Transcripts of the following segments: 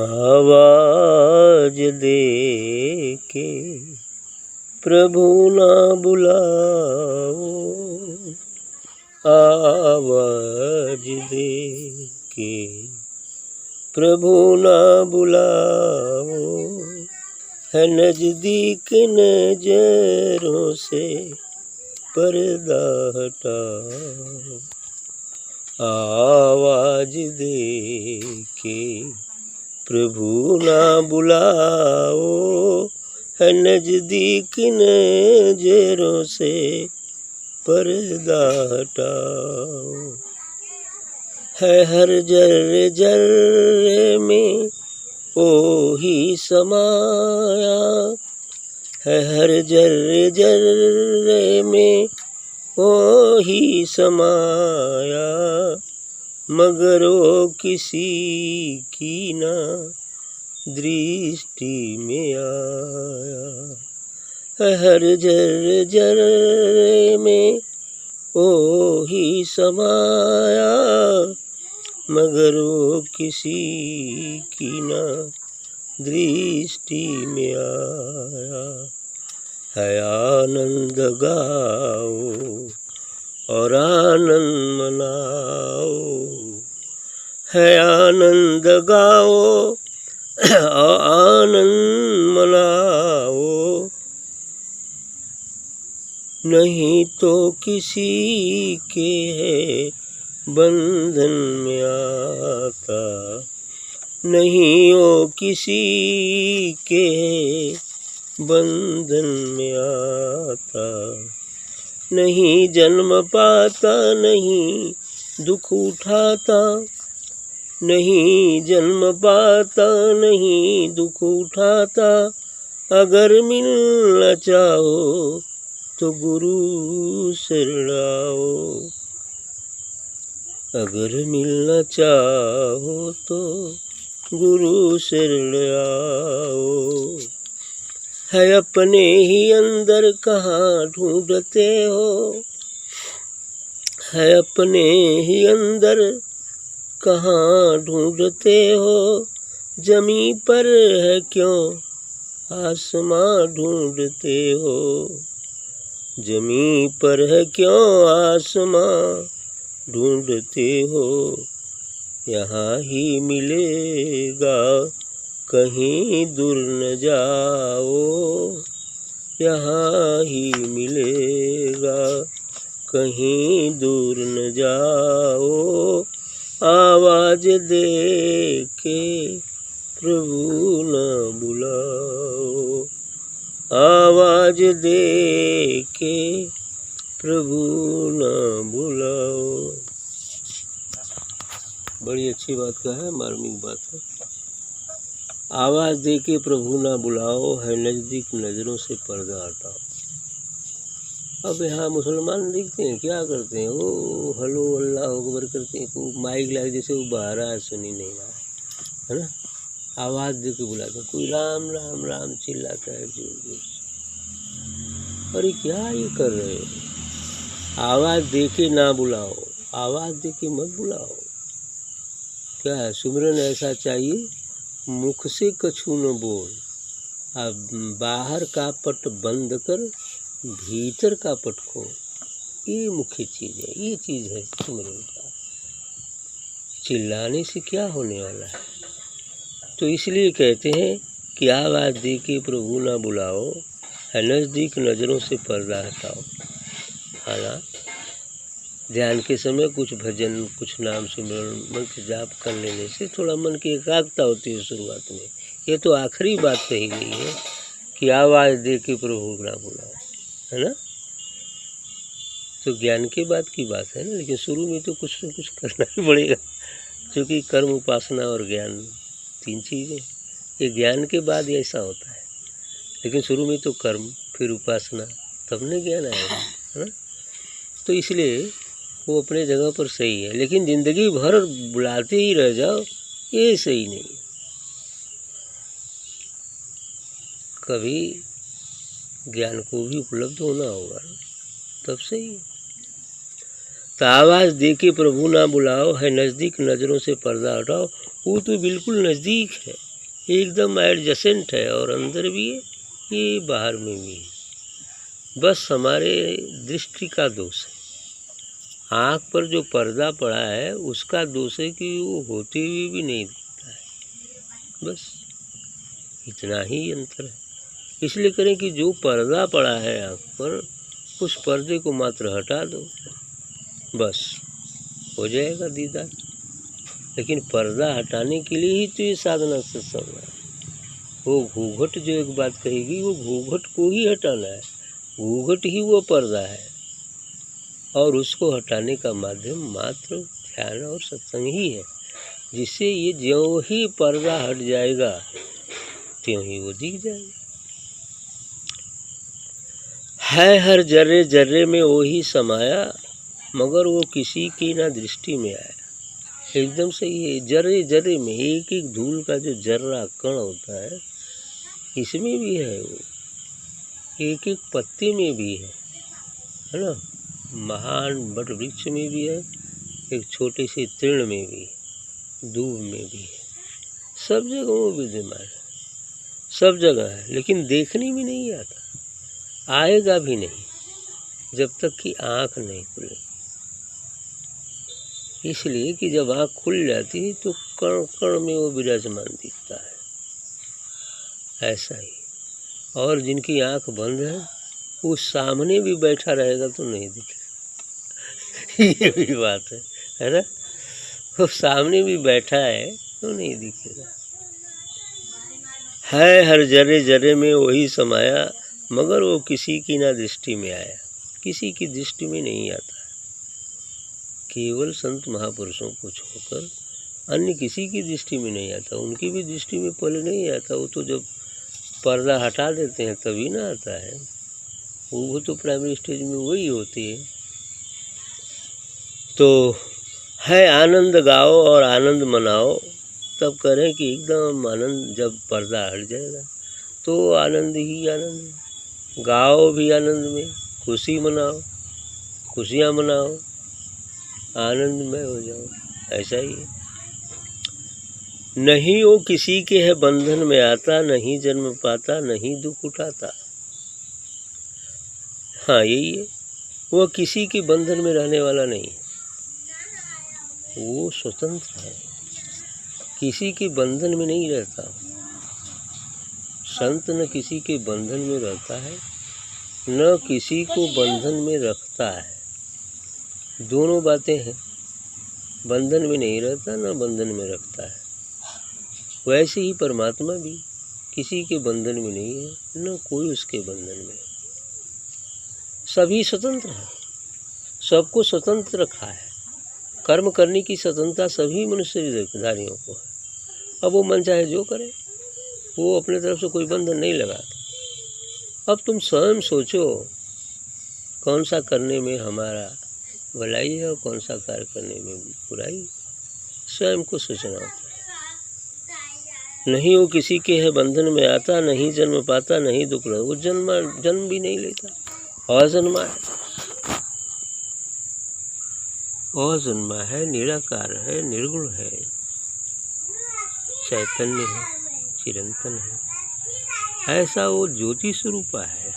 आवाज दे के प्रभु ना बुलाओ, आवाज दे के प्रभु ना बुलाओ, है नजदीक नजरों से पर्दा हटाओ। आवाज दे के प्रभु ना बुलाओ, है नजदीक नजरों से पर्दा हटाओ। है हर जर्रे जर्रे में ओ ही समाया, है हर जर्रे जर्रे में ओ ही समाया, मगर वो किसी की ना दृष्टि में आया। है हर जर्रे जर्रे में ओ ही समाया, मगर वो किसी की ना दृष्टि में आया। है आनंद गाओ और आनंद मनाओ, है आनंद गाओ और आनंद मनाओ, नहीं तो किसी के है बंधन में आता, नहीं वो किसी के बंधन में आता। नहीं जन्म पाता नहीं दुख उठाता, नहीं जन्म पाता नहीं दुख उठाता, अगर मिलना चाहो तो गुरु शरण आओ, अगर मिलना चाहो तो गुरु शरण आओ। है अपने ही अंदर कहाँ ढूंढते हो, है अपने ही अंदर कहाँ ढूंढते हो, जमी पर है क्यों आसमां ढूंढते हो, जमी पर है क्यों आसमां ढूंढते हो। यहाँ ही मिलेगा कहीं दूर न जाओ, यहाँ ही मिलेगा कहीं दूर न जाओ। आवाज दे के प्रभु न बुलाओ, आवाज दे के प्रभु न बुलाओ। बड़ी अच्छी बात का है, मार्मिक बात है। आवाज दे के प्रभु ना बुलाओ, है नजदीक नजरों से पर्दा हटाओ। अब यहाँ मुसलमान देखते हैं क्या करते हैं, वो हलो अल्लाह अकबर करते हैं, वो माइक लाए जैसे वो बाहर है सुनी नहीं रहा है ना, आवाज दे के बुलाते हैं। कोई राम राम राम चिल्लाता है जोर जोर से। अरे क्या ये कर रहे हो, आवाज दे के ना बुलाओ, आवाज दे के मत बुलाओ। क्या है सुमिरन ऐसा चाहिए, मुख से कछु न बोल, अब बाहर का पट बंद कर भीतर का पट खोल। ये मुख्य चीज़ है, ये चीज़ है सुमिरन का। चिल्लाने से क्या होने वाला है। तो इसलिए कहते हैं कि आवाज दे के प्रभु ना बुलाओ, है नज़दीक नज़रों से पर्दा हटाओ। हाँ, ध्यान के समय कुछ भजन कुछ नाम सिमरन मंत्र जाप कर लेने से थोड़ा मन की एकाग्रता होती है शुरुआत में। ये तो आखिरी बात कही गई है कि आवाज़ दे के प्रभु ना बुलाओ, है ना। तो ज्ञान के बाद की बात है ना, लेकिन शुरू में तो कुछ न कुछ करना ही पड़ेगा, क्योंकि कर्म उपासना और ज्ञान तीन चीज़ें। ये ज्ञान के बाद ऐसा होता है, लेकिन शुरू में तो कर्म फिर उपासना तब न ज्ञान आएगा, है ना। तो इसलिए वो अपने जगह पर सही है, लेकिन ज़िंदगी भर बुलाते ही रह जाओ ये सही नहीं है। कभी ज्ञान को भी उपलब्ध होना होगा तब सही है। तो आवाज़ दे के प्रभु ना बुलाओ, है नज़दीक नज़रों से पर्दा हटाओ। वो तो बिल्कुल नज़दीक है, एकदम एडजेसेंट है, और अंदर भी है, ये बाहर में भी है। बस हमारे दृष्टि का दोष है। आँख पर जो पर्दा पड़ा है उसका दोष है कि वो होते हुए भी नहीं दिखता है। बस इतना ही अंतर है। इसलिए करें कि जो पर्दा पड़ा है आँख पर, उस पर्दे को मात्र हटा दो, बस हो जाएगा दीदार। लेकिन पर्दा हटाने के लिए ही तो ये साधना सत्संग है। वो घूंघट जो एक बात कहेगी, वो घूंघट को ही हटाना है। घूंघट ही वो पर्दा है, और उसको हटाने का माध्यम मात्र ध्यान और सत्संग ही है, जिससे ये ज्यों ही पर्दा हट जाएगा त्यों ही वो दिख जाएगा। है हर जर्रे जर्रे में वो ही समाया, मगर वो किसी की ना दृष्टि में आया। एकदम सही है। जर्रे जर्रे में एक एक धूल का जो जर्रा कण होता है, इसमें भी है वो, एक एक पत्ते में भी है ना। महान बट वृक्ष में भी है, एक छोटे से तृण में भी, दूब में भी है, सब जगह वो विद्यमान है, सब जगह है। लेकिन देखने में नहीं आता, आएगा भी नहीं जब तक कि आँख नहीं खुले। इसलिए कि जब आँख खुल जाती है तो कण कण में वो विराजमान दिखता है। ऐसा ही, और जिनकी आँख बंद है वो सामने भी बैठा रहेगा तो नहीं दिखेगा। ये भी बात है ना। वो सामने भी बैठा है तो नहीं दिखेगा। है हर जर्रे जर्रे में वही समाया, मगर वो किसी की ना दृष्टि में आया। किसी की दृष्टि में नहीं आता, केवल संत महापुरुषों को छोड़कर अन्य किसी की दृष्टि में नहीं आता। उनकी भी दृष्टि में पहले नहीं आता, वो तो जब पर्दा हटा देते हैं तभी ना आता है। वो तो प्राइमरी स्टेज में वही होती है। तो है आनंद गाओ और आनंद मनाओ, तब करें कि एकदम आनंद जब पर्दा हट जाएगा तो आनंद ही आनंद है। गाओ भी आनंद में, खुशी मनाओ, खुशियाँ मनाओ, आनंदमय हो जाओ। ऐसा ही है। नहीं वो किसी के है बंधन में आता, नहीं जन्म पाता, नहीं दुख उठाता। हाँ यही है, वो किसी के बंधन में रहने वाला नहीं है, वो स्वतंत्र है, किसी के बंधन में नहीं रहता। संत न किसी के बंधन में रहता है, न किसी को बंधन में रखता है। दोनों बातें हैं, बंधन में नहीं रहता न बंधन में रखता है। वैसे ही परमात्मा भी किसी के बंधन में नहीं है, न कोई उसके बंधन में। सभी स्वतंत्र हैं, सबको स्वतंत्र रखा है। कर्म करने की स्वतंत्रता सभी मनुष्यधारियों को है। अब वो मन चाहे जो करे, वो अपने तरफ से कोई बंधन नहीं लगाता। अब तुम स्वयं सोचो कौन सा करने में हमारा भलाई है और कौन सा कार्य करने में बुराई, स्वयं को सोचना होता है। नहीं वो किसी के है बंधन में आता, नहीं जन्म पाता, नहीं दुख रहा। वो जन्म भी नहीं लेता, अजन्मा है, अजन्मा है, निराकार है, निर्गुण है, चैतन्य है, चिरंतन है। ऐसा वो ज्योति स्वरूपा है।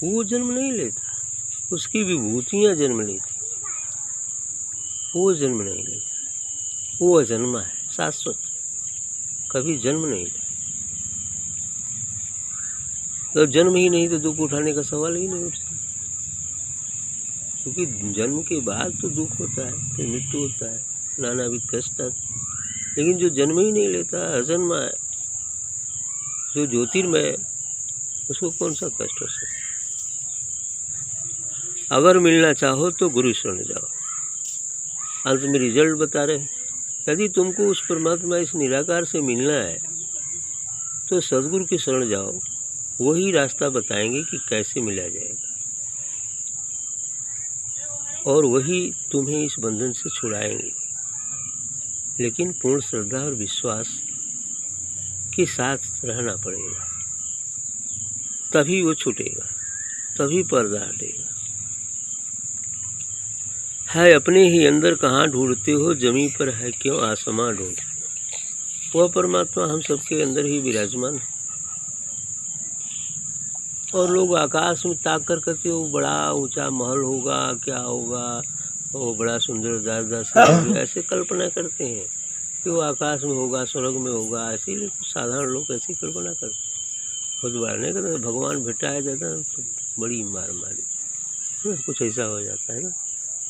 वो जन्म नहीं लेता, उसकी विभूतियाँ जन्म लेती, वो जन्म नहीं लेता। वो अजन्मा है, शाश्वत, कभी जन्म नहीं लेता। तो जन्म ही नहीं तो दुख उठाने का सवाल ही नहीं उठता, क्योंकि जन्म के बाद तो दुख होता है, फिर मृत्यु होता है, नानाविध कष्ट आते। लेकिन जो जन्म ही नहीं लेता, अजन्मा है, जो ज्योतिर्मय है, उसको कौन सा कष्ट हो सकता है। अगर मिलना चाहो तो गुरु शरण जाओ। अंत में रिजल्ट बता रहे, यदि तुमको उस परमात्मा इस निराकार से मिलना है तो सदगुरु की शरण जाओ, वही रास्ता बताएंगे कि कैसे मिला जाएगा, और वही तुम्हें इस बंधन से छुड़ाएंगे। लेकिन पूर्ण श्रद्धा और विश्वास के साथ रहना पड़ेगा, तभी वो छूटेगा, तभी पर्दा हटेगा। है अपने ही अंदर कहाँ ढूंढते हो, जमीन पर है क्यों आसमां ढूंढते हो। वह परमात्मा हम सबके अंदर ही विराजमान है। और लोग आकाश में ताक कर करते वो बड़ा ऊंचा महल होगा, क्या होगा, वो बड़ा सुंदर दास ऐसे कल्पना करते हैं कि वो आकाश में होगा, स्वर्ग में होगा। ऐसे ही साधारण लोग ऐसी कल्पना करते हैं। खुद बारने का भगवान भेटाया जाता है तो बड़ी मार मारी, कुछ ऐसा हो जाता है ना।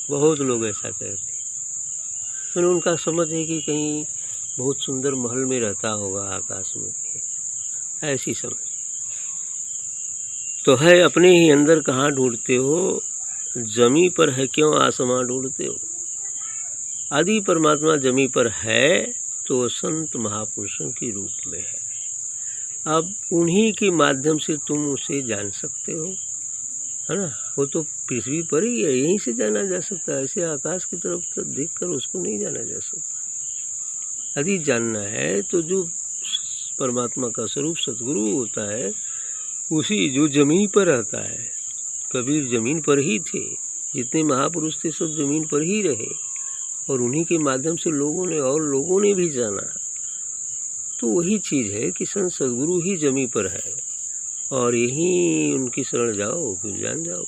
बहुत लोग ऐसा कहते हैं। तो उनका समझ है कि कहीं बहुत सुंदर महल में रहता होगा आकाश में, ऐसी समझ तो है। अपने ही अंदर कहाँ ढूंढते हो, जमी पर है क्यों आसमां ढूंढते हो। आदि परमात्मा जमी पर है तो संत महापुरुषों के रूप में है। अब उन्हीं के माध्यम से तुम उसे जान सकते हो, है ना। वो तो पृथ्वी पर ही है, यहीं से जाना जा सकता है। ऐसे आकाश की तरफ तो देख कर उसको नहीं जाना जा सकता। यदि जानना है तो जो परमात्मा का स्वरूप सतगुरु होता है, उसी जो जमीन पर रहता है। कबीर जमीन पर ही थे, जितने महापुरुष थे सब जमीन पर ही रहे, और उन्हीं के माध्यम से लोगों ने भी जाना। तो वही चीज़ है कि संत सदगुरु ही जमीन पर है, और यहीं उनकी शरण जाओ फिर जान जाओ।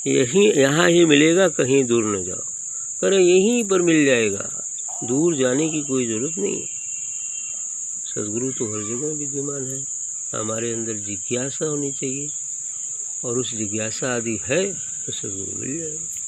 यहीं यहाँ ही मिलेगा, कहीं दूर न जाओ। अरे यहीं पर मिल जाएगा, दूर जाने की कोई ज़रूरत नहीं। सदगुरु तो हर जगह विद्यमान है। हमारे अंदर जिज्ञासा होनी चाहिए, और उस जिज्ञासा आदि है तो सदगुरु मिल जाएगा।